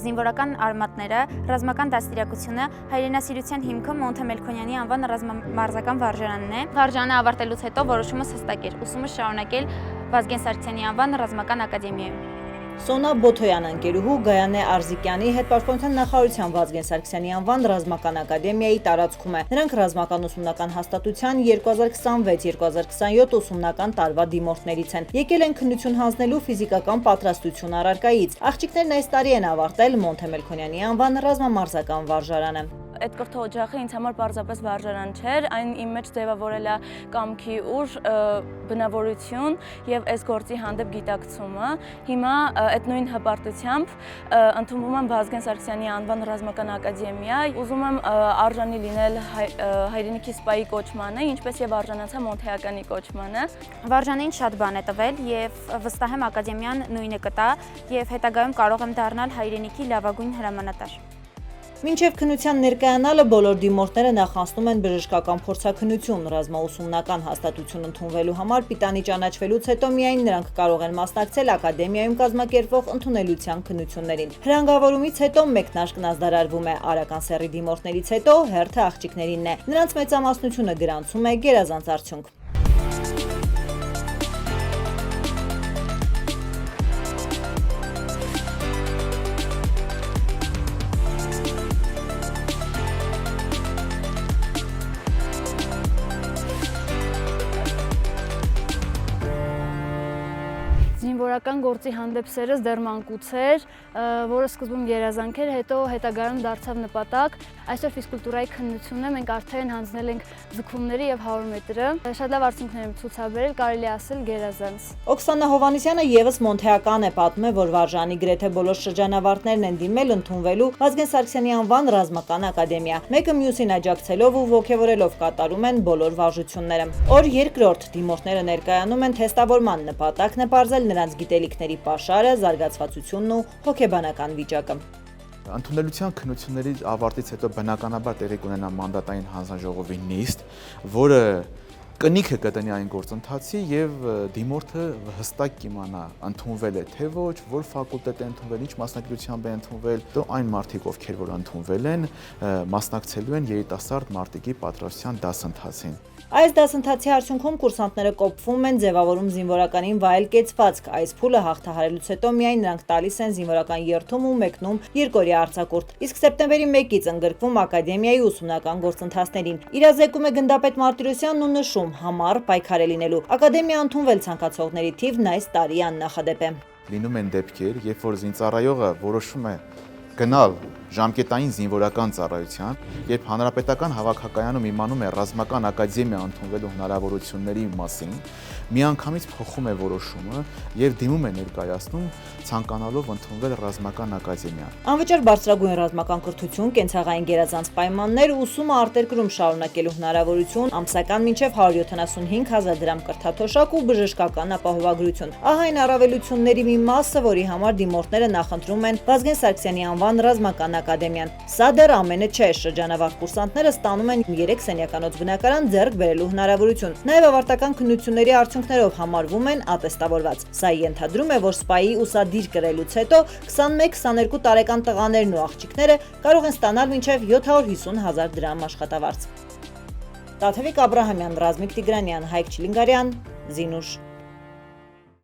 զինվորական արմատները, ռազմական դաստիարակությունը, հայրենասիրության հիմքը Մոնթե Մելքոնյանի անվան ռազմամարզական վարժարանն է։ Վարժարանը ավարտելուց հետո որոշումս հստակ էր՝ ուսումը շարունակել Վազգեն Սարգսյանի անվան ռազմական ակադեմիայում։ Սոնա Բոթոյան ընկերուհու Գայանե Արզիկյանի հետպաշտպանության նախարարության Վազգեն Սարգսյանի անվան ռազմական ակադեմիայի տարածքում է։ Նրանք ռազմական ուսումնական հաստատության 2026-2027 ուսումնական տարվա դիմորդներից են։ Եկել են քննություն հանձնելու ֆիզիկական պատրաստություն առարկայից։ Աղջիկներն այս տարի են ավարտել Մոնթե Մելքոնյանի անվան ռազմամարզական վարժարանը։ Այդ կրթ օջախը ինձ համար պարզապես վարժարան չէր, այն իմ մեջ ձևավորել է կամքի ուժ, բնավորություն եւ այս գործի հանդեպ գիտակցումը։ Հիմա այդ նույն հպարտությամբ ընդունվում եմ Վազգեն Սարգսյանի անվան ռազմական ակադեմիա, ուզում եմ արժանի լինել հայրենիքի սպայի կոչմանը, ինչպես եւ արժանացա Մոնթեականի կոչմանը։ Վարժանին շատ բան է տվել եւ վստահ եմ ակադեմիան նույնը կտա եւ հետագայում կարող եմ դառնալ հայրենիքի լավագույն հրամանատար։ Մինչև քննության ներկայանալը բոլոր դիմորդները նախանցնում են բժշկական փորձաքննություն, ռազմաուսումնական հաստատություն ընդունվելու համար պիտանի ճանաչվելուց հետո միայն նրանք կարող են մասնակցել ակադեմիայում կազմակերպվող ընդունելության քննություններին։ Հրանգավորումից հետո մեկնարկն ազդարարվում է, արական սեռի դիմորդներից հետո հերթը աղջիկներինն է։ Նրանց մեծամասնությունը գրանցում է գերազանց արդյունք։ Զինվորական գործի հանդեպ սերս դեռ մանկուց էր, որը սկզբում երազանք էր, հետո հետագայում դարձավ նպատակ։ Այսօր ֆիզկուլտուրայի քննությունը մենք արդեն հանձնել ենք ձգումների եւ 100 մետրը։ Շատ լավ արդյունքներ եմ ցուցաբերել, կարելի է ասել գերազանց։ Օքսանա Հովհաննիսյանը եւս մոնթեական է, պատմում է, որ վարժանի գրեթե բոլոր շրջանավարտներն են դիմել ընդունվելու Վազգեն Սարգսյանի անվան ռազմական ակադեմիա։ Մեկը մյուսին աջակցելով ու ոգևորելով կատարում են բոլոր վարժությունները։ Օր երկրորդ դիմորդները ներկայանում են թեստավորման նպատակն է պարզել նրանց գիտելիքների պաշարը, զարգացվածությունն ու հոգեբանական վիճակը։ Ընդունելության քննությունների ավարտից հետո բնականաբար տեղի կունենա մանդատային հանձնաժողովի նիստ, որը կնիքը կտնի այն գործընթացի եւ դիմորդը հստակ կիմանա ընդունվել է թե ոչ, որ ֆակուլտետ է ընդունվել, ինչ մասնագիտությամբ է ընդունվել, դու այն մարդիկ, ովքեր որ ընդունվել են, մասնակցելու են երիտասարդ մարտիկի պատրաստության դասընթացին։ Այս դասընթացի արդյունքում կուրսանտները կոփվում են, ձևավորում զինվորականին վայել կեցվածք։ Այս փուլը հաղթահարելուց հետո միայն նրանք տալիս են զինվորական երթում ու մեկնում երկօրյա արձակուրդ։ Իսկ սեպտեմբերի 1-ից ընդգրկվում ակադեմիայի ուսումնական գործընթացներին։ Իրազեկում է գնդապետ Մարտիրոսյանն ու նշում՝ համառ պայքար է լինելու։ Ակադեմիա ընդունվել ցանկացողների թիվն այս տարի աննախադեպ է։ Լինում են դեպքեր, երբ որ զինծառայողը որոշում է գնալ ժամկետային զինվորական ծառայության, երբ հանրապետական հավաքակայանում իմանում է ռազմական ակադեմիա ընդունվելու հնարավորությունների մասին, միանգամից փոխում է որոշումը եւ դիմում է ներկայացնում ցանկանալով ընդունվել ռազմական ակադեմիա։ Անվճար բարձրագույն ռազմական կրթություն, կենցաղային գերազանց պայմաններ, ուսումը արտերկրում շարունակելու հնարավորություն, ամսական մինչև 175,000 դրամ կրթաթոշակ ու բժշկական ապահովագրություն։ Ահա այն առավելությունների մի մասը, որի համար դիմորդները նախընտրում են Վազգեն Սարգսյանի անվան ռազմական ակադեմիան։ Սա դեռ ամենը չէ, շրջանավարտ կուրսանտները ստանում են 3 սենյականոց բնակարան ձեռք բերելու հնարավորություն։ Նաև ավարտական քննությունների արդյունքներով համարվում են ատեստավորված։ Սա ենթադրում է, որ սպայի ուսադիր կրելուց հետո 21-22 տարեկան տղաներն ու աղջիկները կարող են ստանալ մինչև 750,000 դրամ աշխատավարձ։ Տաթևիկ Աբրահամյան, Ռազմիկ Տիգրանյան, Հայկ Չիլինգարյան, Զինուշ։